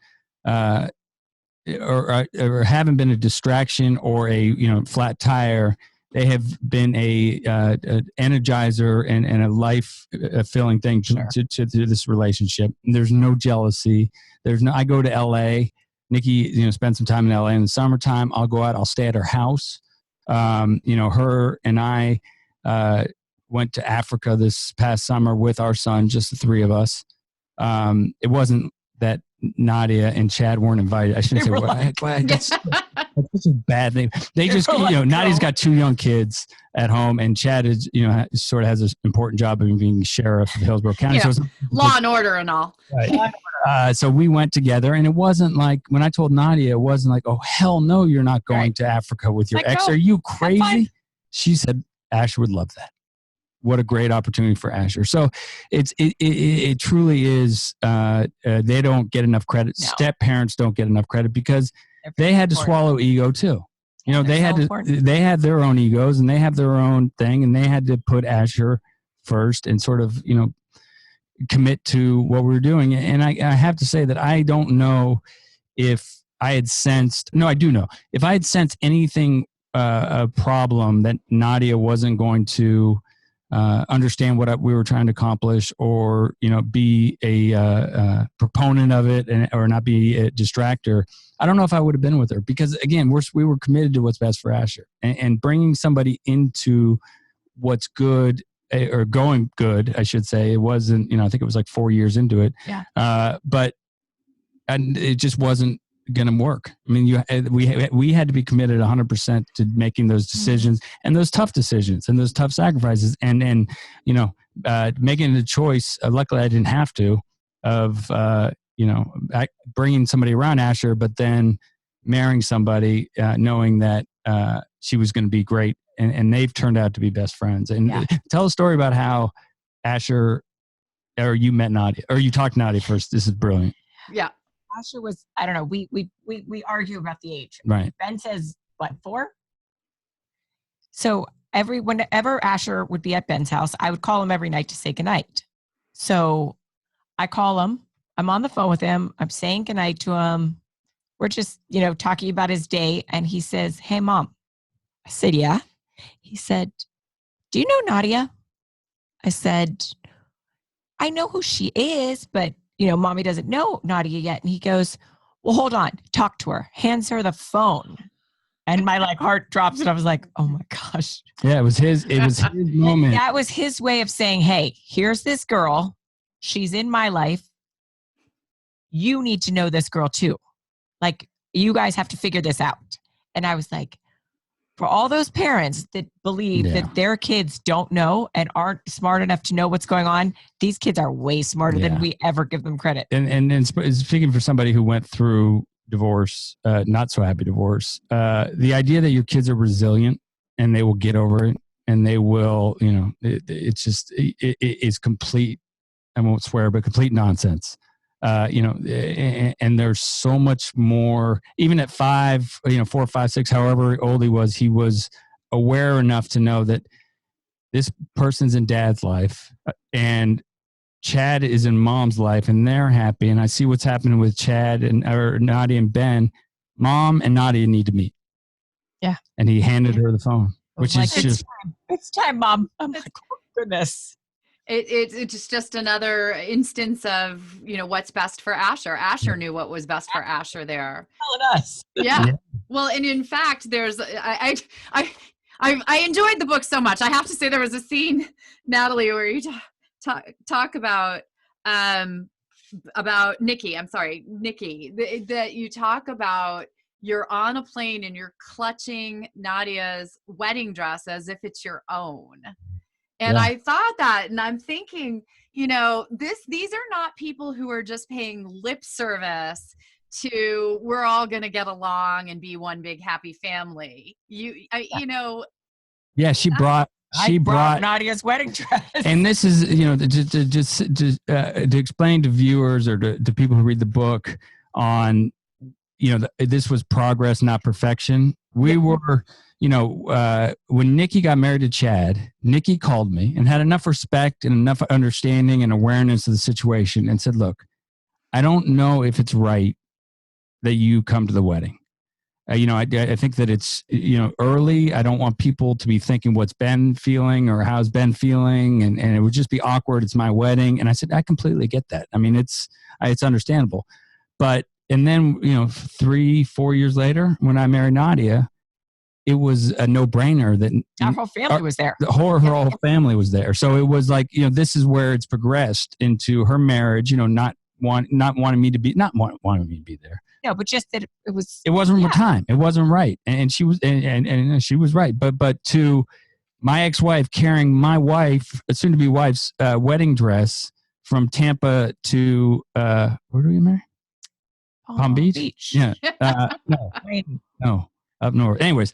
or haven't been a distraction or a flat tire. They have been a energizer and a life filling thing to this relationship. And there's no jealousy. I go to LA. Nikki, spend some time in LA in the summertime. I'll go out. I'll stay at her house. Her and I went to Africa this past summer with our son, just the three of us. It wasn't that Nadia and Chad weren't invited. I shouldn't say that's such a bad thing. They just, Nadia's got two young kids at home, and Chad is, sort of has an important job of being sheriff of Hillsborough County. So law and order and all. Right. So we went together, and it wasn't like, when I told Nadia, it wasn't like, oh, hell no, you're not going to Africa with your ex. Are you crazy? She said, Asher would love that. What a great opportunity for Asher. So it truly is, they don't get enough credit. No. Step parents don't get enough credit because they had to swallow ego too. You know, they had their own egos and they have their own thing, and they had to put Asher first and sort of, you know, commit to what we were doing. And I have to say that I don't know if I had sensed, no, I do know. If I had sensed anything, a problem that Nadia wasn't going to understand what we were trying to accomplish, or, you know, be a proponent of it, or not be a distractor, I don't know if I would have been with her, because again, we were committed to what's best for Asher, and bringing somebody into what's good, or going good, I should say. It wasn't, you know, I think it was like 4 years into it. Yeah. But it just wasn't going to work. I mean, we had to be committed 100% to making those decisions, and those tough decisions, and those tough sacrifices, and you know, making the choice. Luckily, I didn't have to, of you know, bringing somebody around Asher, but then marrying somebody, knowing that she was going to be great, and they've turned out to be best friends. And tell a story about how Asher, or you met Nadia, or you talked to Nadia first. This is brilliant. Yeah. Asher was, I don't know, we argue about the age. Right. Ben says, what, 4? So whenever Asher would be at Ben's house, I would call him every night to say goodnight. So I call him, I'm on the phone with him, I'm saying goodnight to him. We're just, you know, talking about his day. And he says, hey, Mom. I said, yeah. He said, do you know Nadia? I said, I know who she is, but, you know, Mommy doesn't know Nadia yet. And he goes, well, hold on, talk to her, hands her the phone. And my heart drops, and I was like, oh my gosh. Yeah, it was his moment. That was his way of saying, hey, here's this girl. She's in my life. You need to know this girl too. Like, you guys have to figure this out. And I was like, for all those parents that believe that their kids don't know and aren't smart enough to know what's going on, these kids are way smarter than we ever give them credit. And speaking for somebody who went through divorce, not so happy divorce, the idea that your kids are resilient and they will get over it, and they will, you know, it's just, it is complete, I won't swear, but complete nonsense. You know, and there's so much more. Even at 5, you know, 4, 5, 6, however old he was aware enough to know that this person's in Dad's life, and Chad is in Mom's life, and they're happy. And I see what's happening with Chad or Nadia and Ben. Mom and Nadia need to meet. Yeah. And he handed her the phone, which is just, it's time, Mom. I'm like, oh, goodness. It's just another instance of, you know, what's best for Asher. Asher knew what was best for Asher there. Telling us. Yeah. Well, and in fact, there's, I enjoyed the book so much. I have to say there was a scene, Natalie, where you talk about Nikki. I'm sorry, Nikki, that you talk about, you're on a plane and you're clutching Nadia's wedding dress as if it's your own. And I thought that, and I'm thinking, you know, these are not people who are just paying lip service to, we're all going to get along and be one big happy family. You know. Yeah, she brought Nadia's wedding dress. And this is, you know, to explain to viewers, or to people who read the book, on, you know, this was progress, not perfection. We were, you know, when Nikki got married to Chad, Nikki called me and had enough respect and enough understanding and awareness of the situation, and said, look, I don't know if it's right that you come to the wedding. You know, I think that it's, you know, early. I don't want people to be thinking what's Ben feeling or how's Ben feeling. And it would just be awkward. It's my wedding. And I said, I completely get that. I mean, it's understandable. And then, you know, 3-4 years later, when I married Nadia, it was a no-brainer that our whole family was there. Her whole family was there. So it was like, you know, this is where it's progressed into her marriage, you know, not wanting me to be there. No, but just that it wasn't time. It wasn't right. And she was, and she was right. But to my ex-wife carrying my wife, soon to be wife's wedding dress from Tampa to, where do we marry? Palm Beach? Yeah. No, up north. Anyways,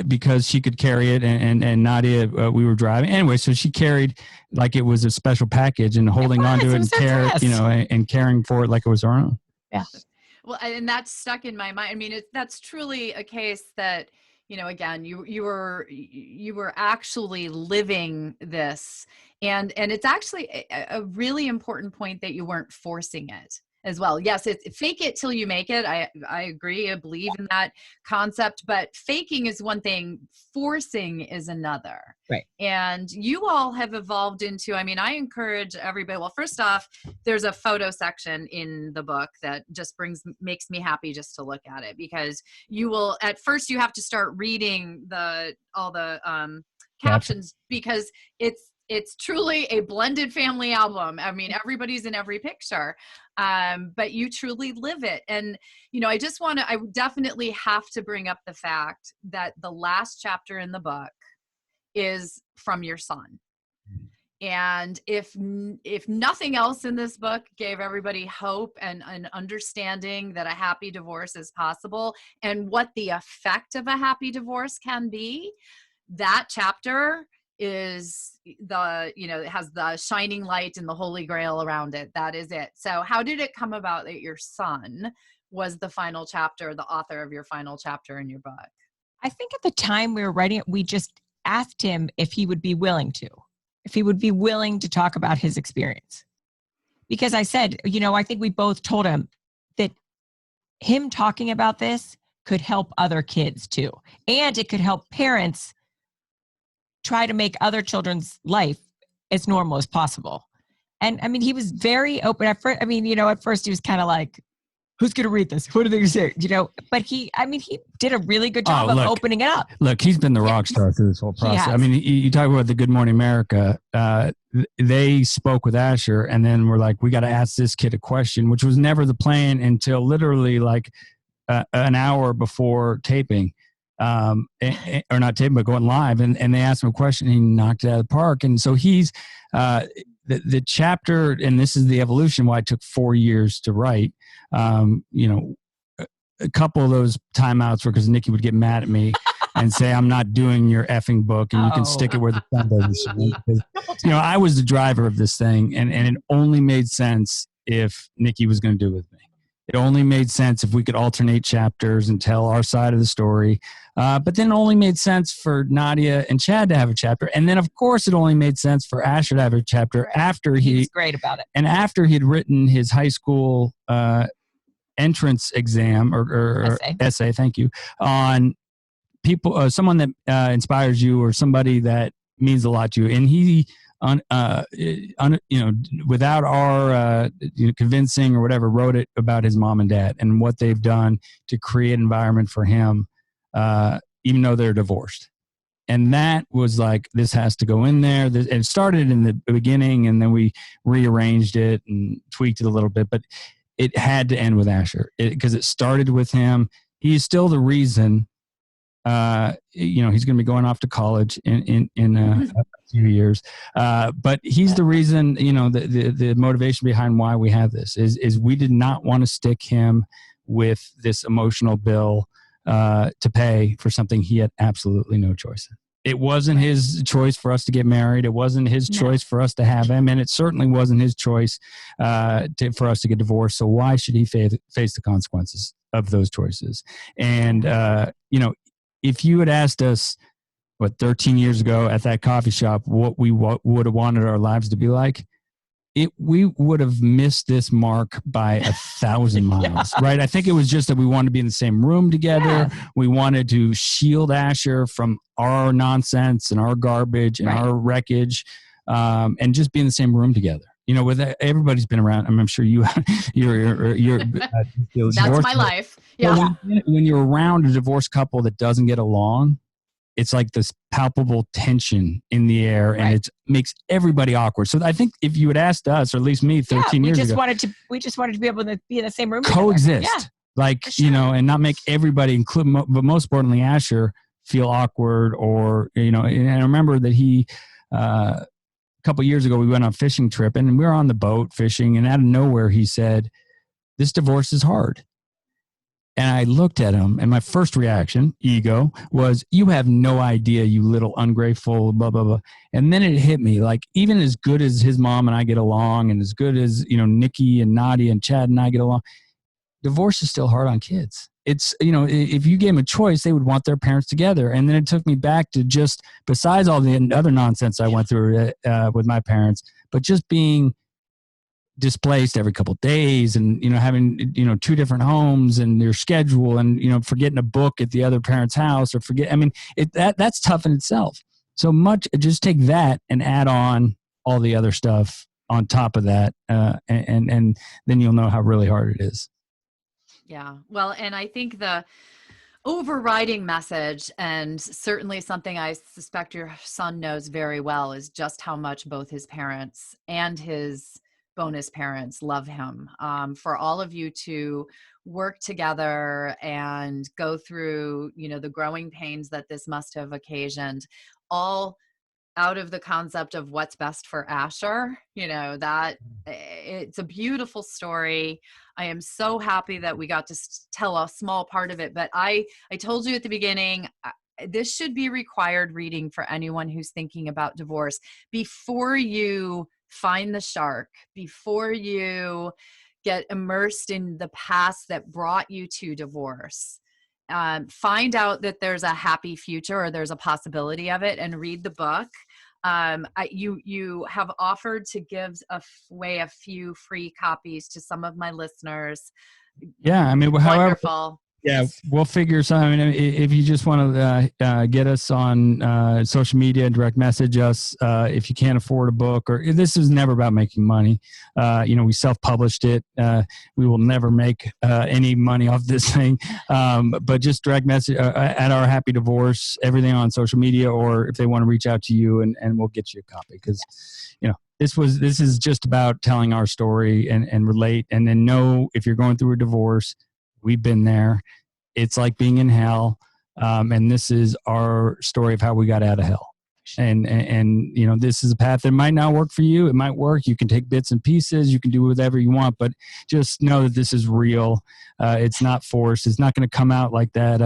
because she could carry it, and Nadia, we were driving anyway, so she carried like it was a special package and holding on to it and caring for it like it was her own. Yeah. Well, and that's stuck in my mind. I mean, that's truly a case that, again, you were actually living this, and it's actually a really important point that you weren't forcing it as well. Yes, it's fake it till you make it. I agree. I believe in that concept, but faking is one thing, forcing is another. Right. And you all have evolved into, I encourage everybody. Well, first off, there's a photo section in the book that just makes me happy just to look at it, because you will, at first you have to start reading all the captions, because it's truly a blended family album. Everybody's in every picture, but you truly live it. And, I definitely have to bring up the fact that the last chapter in the book is from your son. And if nothing else in this book gave everybody hope and an understanding that a happy divorce is possible and what the effect of a happy divorce can be, that chapter is it has the shining light and the holy grail around it. That is it. So how did it come about that your son was the final chapter, the author of your final chapter in your book? I think at the time we were writing it, we just asked him if he would be willing to talk about his experience. Because I said, I think we both told him that him talking about this could help other kids too. And it could help parents try to make other children's life as normal as possible. And he was very open at first. At first he was kind of like, who's going to read this? What are they going to say? But he did a really good job of opening it up. Look, he's been the rock star through this whole process. You talk about the Good Morning America. They spoke with Asher, and then we're like, we got to ask this kid a question, which was never the plan until literally like an hour before taping. Or not taping, but going live, and they asked him a question, and he knocked it out of the park. And so he's the chapter, and this is the evolution why it took 4 years to write. A couple of those timeouts were because Nikki would get mad at me and say, I'm not doing your effing book, and you can stick it where the sun doesn't. Because, I was the driver of this thing, and it only made sense if Nikki was going to do it with me. It only made sense if we could alternate chapters and tell our side of the story. But then it only made sense for Nadia and Chad to have a chapter. And then, of course, it only made sense for Asher to have a chapter after he was great about it. And after he'd written his high school entrance exam or essay, thank you, on people, someone that inspires you or somebody that means a lot to you. And he, without our convincing or whatever, wrote it about his mom and dad and what they've done to create an environment for him, even though they're divorced. And that was like, this has to go in there. It started in the beginning, and then we rearranged it and tweaked it a little bit, but it had to end with Asher because it started with him. He's still the reason. He's going to be going off to college in a few years. But he's the reason, the motivation behind why we have this is we did not want to stick him with this emotional bill to pay for something he had absolutely no choice in. It wasn't his choice for us to get married. It wasn't his choice for us to have him. And it certainly wasn't his choice for us to get divorced. So why should he face the consequences of those choices? And, if you had asked us, 13 years ago at that coffee shop, what we would have wanted our lives to be like, we would have missed this mark by 1,000 miles, right? I think it was just that we wanted to be in the same room together. Yeah. We wanted to shield Asher from our nonsense and our garbage and our wreckage, and just be in the same room together. With everybody's been around. I'm sure you're that's my life. Yeah. When you're around a divorced couple that doesn't get along, it's like this palpable tension in the air, and it makes everybody awkward. So I think if you had asked us, or at least me 13 years ago, we just wanted to be able to be in the same room, coexist, and not make everybody, including, but most importantly, Asher, feel awkward and I remember that he, a couple of years ago, we went on a fishing trip, and we were on the boat fishing, and out of nowhere, he said, "This divorce is hard." And I looked at him, and my first reaction, ego, was, you have no idea, you little ungrateful, blah, blah, blah. And then it hit me, like, even as good as his mom and I get along, and as good as, Nikki and Nadia and Chad and I get along, divorce is still hard on kids. It's, if you gave them a choice, they would want their parents together. And then it took me back to just, besides all the other nonsense I went through with my parents, but just being displaced every couple of days, and having two different homes and their schedule, and forgetting a book at the other parent's house, or that's tough in itself. So much, just take that and add on all the other stuff on top of that, and then you'll know how really hard it is. Yeah. Well, and I think the overriding message, and certainly something I suspect your son knows very well, is just how much both his parents and his bonus parents love him. For all of you to work together and go through, the growing pains that this must have occasioned, all out of the concept of what's best for Asher, that it's a beautiful story. I am so happy that we got to tell a small part of it, but I told you at the beginning, this should be required reading for anyone who's thinking about divorce. Before you find the shark, before you get immersed in the past that brought you to divorce, find out that there's a happy future, or there's a possibility of it, and read the book. You have offered to give away a few free copies to some of my listeners. Yeah, however, wonderful. Yeah, we'll figure something. If you just want to get us on social media, direct message us. If you can't afford a book, or this is never about making money. We self-published it. We will never make any money off this thing. But just direct message at Our Happy Divorce, everything on social media, or if they want to reach out to you, and we'll get you a copy, because this is just about telling our story and relate, and then know if you're going through a divorce. We've been there. It's like being in hell. And this is our story of how we got out of hell. And this is a path that might not work for you. It might work. You can take bits and pieces. You can do whatever you want, but just know that this is real. It's not forced. It's not going to come out like that.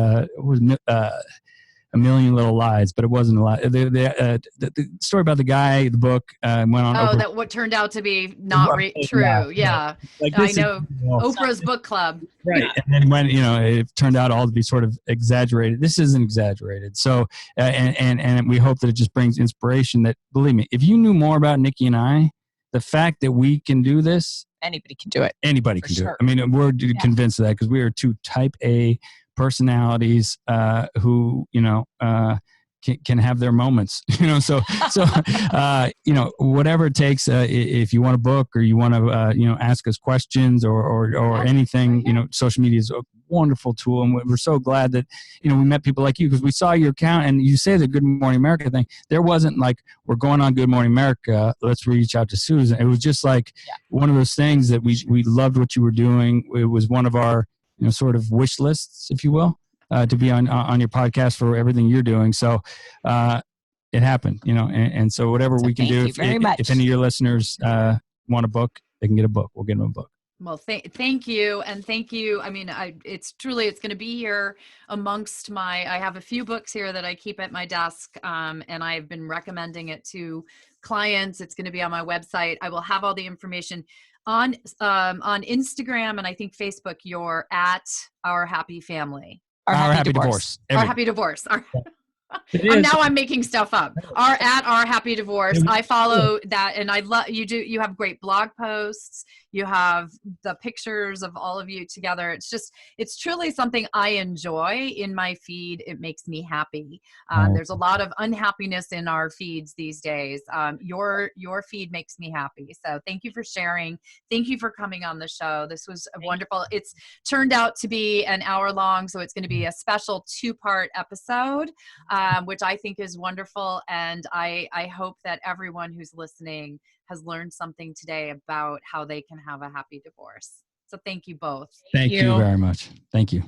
A Million Little Lies, but it wasn't a lie. The story about the guy, the book, went on. Oh, that what turned out to be not true. Yeah. Like I know. Oprah's book club. Right. And then when, it turned out all to be sort of exaggerated. This isn't exaggerated. So, and we hope that it just brings inspiration that, believe me, if you knew more about Nikki and I, the fact that we can do this. Anybody can do it. Anybody can do it. We're convinced of that, because we are two type A personalities who can have their moments, so whatever it takes. If you want a book, or you want to ask us questions, or anything, social media is a wonderful tool, and we're so glad that we met people like you, because we saw your account, and you say the Good Morning America thing. There wasn't like, we're going on Good Morning America, let's reach out to Susan. It was just like one of those things that we loved what you were doing. It was one of our sort of wish lists, if you will, to be on your podcast for everything you're doing. So it happened, and so whatever we can do, if any of your listeners want a book, they can get a book. We'll get them a book. Well, thank you. And thank you. It's going to be here amongst I have a few books here that I keep at my desk. And I've been recommending it to clients. It's going to be on my website. I will have all the information on Instagram, and I think Facebook. You're at Our Happy Family. Our Happy Divorce. Our Happy Divorce. Now I'm making stuff up. At Our Happy Divorce. I follow that, and I love you. You have great blog posts. You have the pictures of all of you together. It's truly something I enjoy in my feed. It makes me happy. There's a lot of unhappiness in our feeds these days. Your feed makes me happy. So thank you for sharing. Thank you for coming on the show. This was wonderful. It's turned out to be an hour long, so it's going to be a special 2-part episode, which I think is wonderful. And I hope that everyone who's listening has learned something today about how they can have a happy divorce. So thank you both. Thank you very much. Thank you.